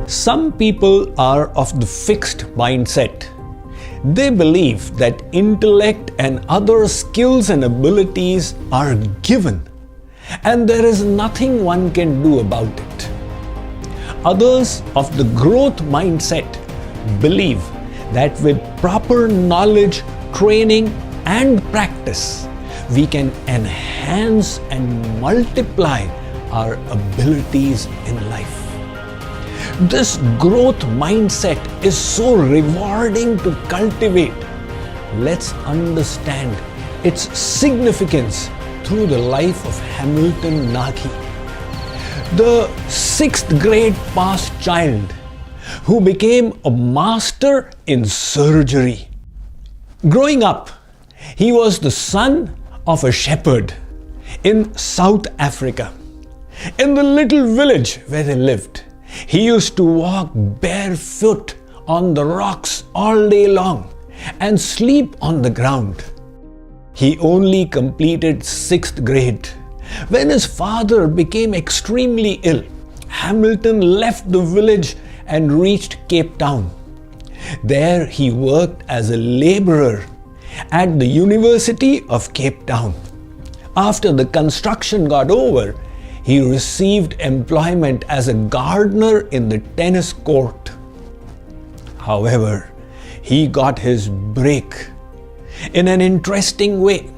Some people are of the fixed mindset. They believe that intellect and other skills and abilities are given, and there is nothing one can do about it. Others of the growth mindset believe that with proper knowledge, training, and practice, we can enhance and multiply our abilities in life. This growth mindset is so rewarding to cultivate. Let's understand its significance through the life of Hamilton Nagy, the 6th grade pass child who became a master in surgery. Growing up, he was the son of a shepherd in South Africa. In the little village where they lived, he used to walk barefoot on the rocks all day long and sleep on the ground. He only completed 6th grade. When his father became extremely ill, Hamilton left the village and reached Cape Town. There he worked as a laborer at the University of Cape Town. After the construction got over, he received employment as a gardener in the tennis court. However, he got his break in an interesting way.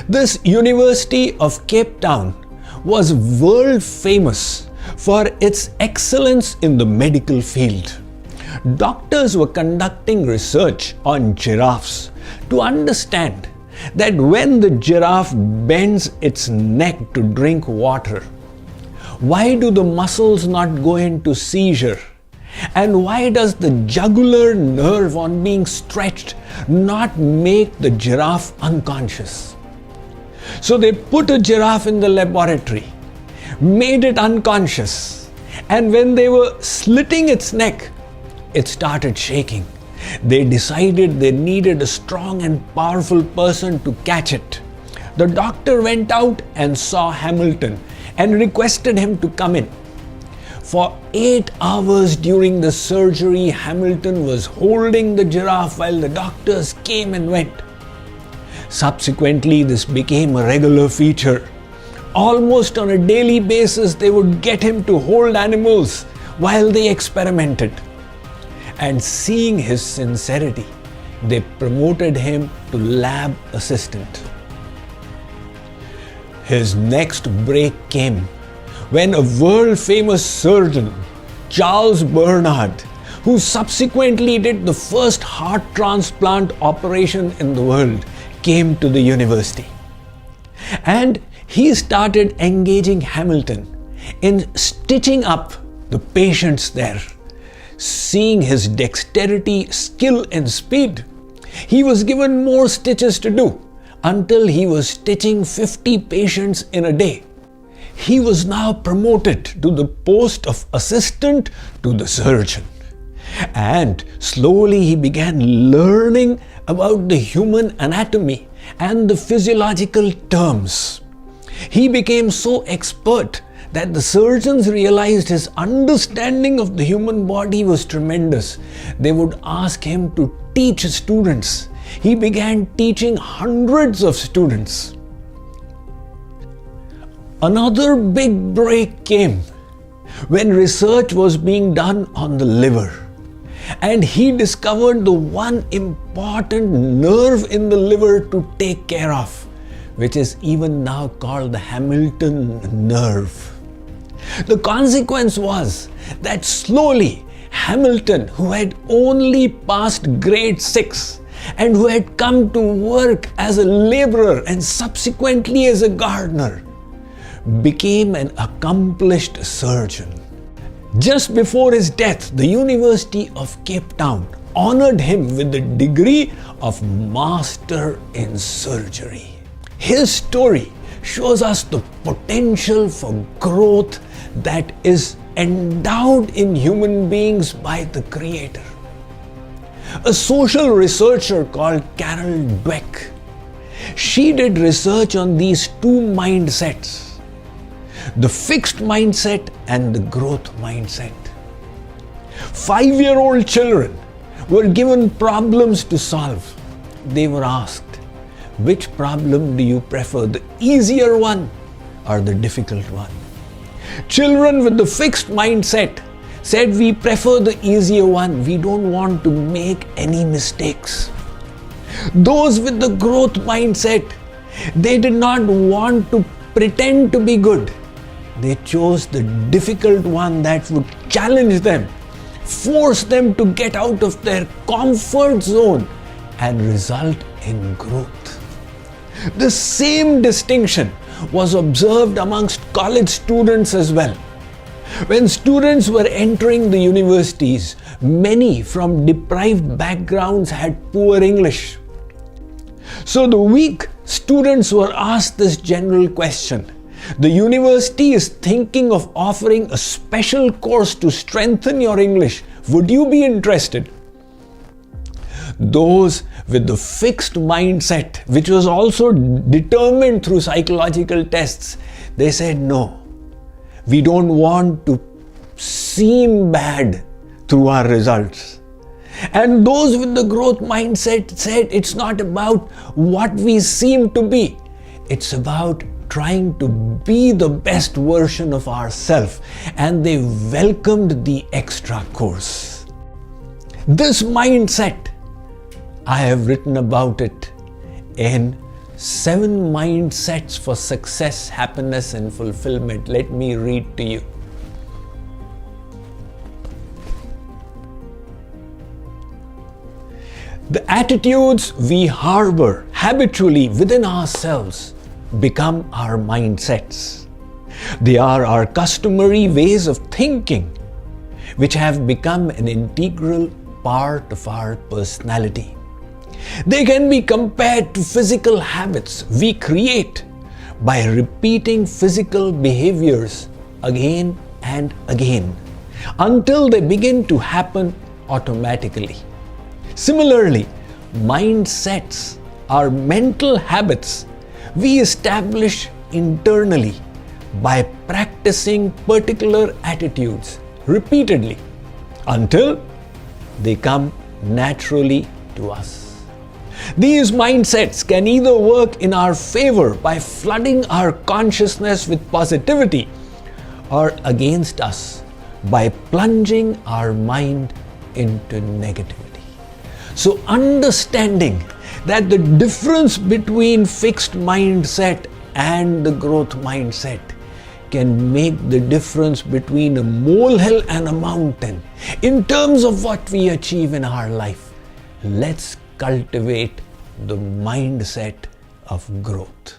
This University of Cape Town was world famous for its excellence in the medical field. Doctors were conducting research on giraffes to understand that when the giraffe bends its neck to drink water, why do the muscles not go into seizure? And why does the jugular nerve on being stretched not make the giraffe unconscious? So they put a giraffe in the laboratory, made it unconscious, and when they were slitting its neck, it started shaking. They decided they needed a strong and powerful person to catch it. The doctor went out and saw Hamilton and requested him to come in. For 8 hours during the surgery, Hamilton was holding the giraffe while the doctors came and went. Subsequently, this became a regular feature. Almost on a daily basis, they would get him to hold animals while they experimented. And seeing his sincerity, they promoted him to lab assistant. His next break came when a world-famous surgeon, Charles Bernard, who subsequently did the first heart transplant operation in the world, came to the university. And he started engaging Hamilton in stitching up the patients there. Seeing his dexterity, skill and speed, he was given more stitches to do until he was stitching 50 patients in a day. He was now promoted to the post of assistant to the surgeon. And slowly he began learning about the human anatomy and the physiological terms. He became so expert that the surgeons realized his understanding of the human body was tremendous. They would ask him to teach students. He began teaching hundreds of students. Another big break came when research was being done on the liver. And he discovered the one important nerve in the liver to take care of, which is even now called the Hamilton nerve. The consequence was that slowly Hamilton, who had only passed grade 6 and who had come to work as a laborer and subsequently as a gardener, became an accomplished surgeon. Just before his death, the University of Cape Town honored him with the degree of Master in Surgery. His story shows us the potential for growth that is endowed in human beings by the Creator. A social researcher called Carol Dweck, she did research on these two mindsets, the fixed mindset and the growth mindset. 5-year-old children were given problems to solve. They were asked, which problem do you prefer, the easier one or the difficult one? Children with the fixed mindset said, we prefer the easier one. We don't want to make any mistakes. Those with the growth mindset, they did not want to pretend to be good. They chose the difficult one that would challenge them, force them to get out of their comfort zone and result in growth. The same distinction was observed amongst college students as well. When students were entering the universities, many from deprived backgrounds had poor English. So the weak students were asked this general question. The university is thinking of offering a special course to strengthen your English. Would you be interested? Those with the fixed mindset, which was also determined through psychological tests, they said, no, we don't want to seem bad through our results. And those with the growth mindset said, it's not about what we seem to be. It's about trying to be the best version of ourselves. And they welcomed the extra course. This mindset, I have written about it in 7 mindsets for success, happiness, and fulfillment. Let me read to you. The attitudes we harbor habitually within ourselves become our mindsets. They are our customary ways of thinking, which have become an integral part of our personality. They can be compared to physical habits we create by repeating physical behaviors again and again until they begin to happen automatically. Similarly, mindsets are mental habits we establish internally by practicing particular attitudes repeatedly until they come naturally to us. These mindsets can either work in our favor by flooding our consciousness with positivity or against us by plunging our mind into negativity. So understanding that the difference between fixed mindset and the growth mindset can make the difference between a molehill and a mountain in terms of what we achieve in our life. Let's cultivate the mindset of growth.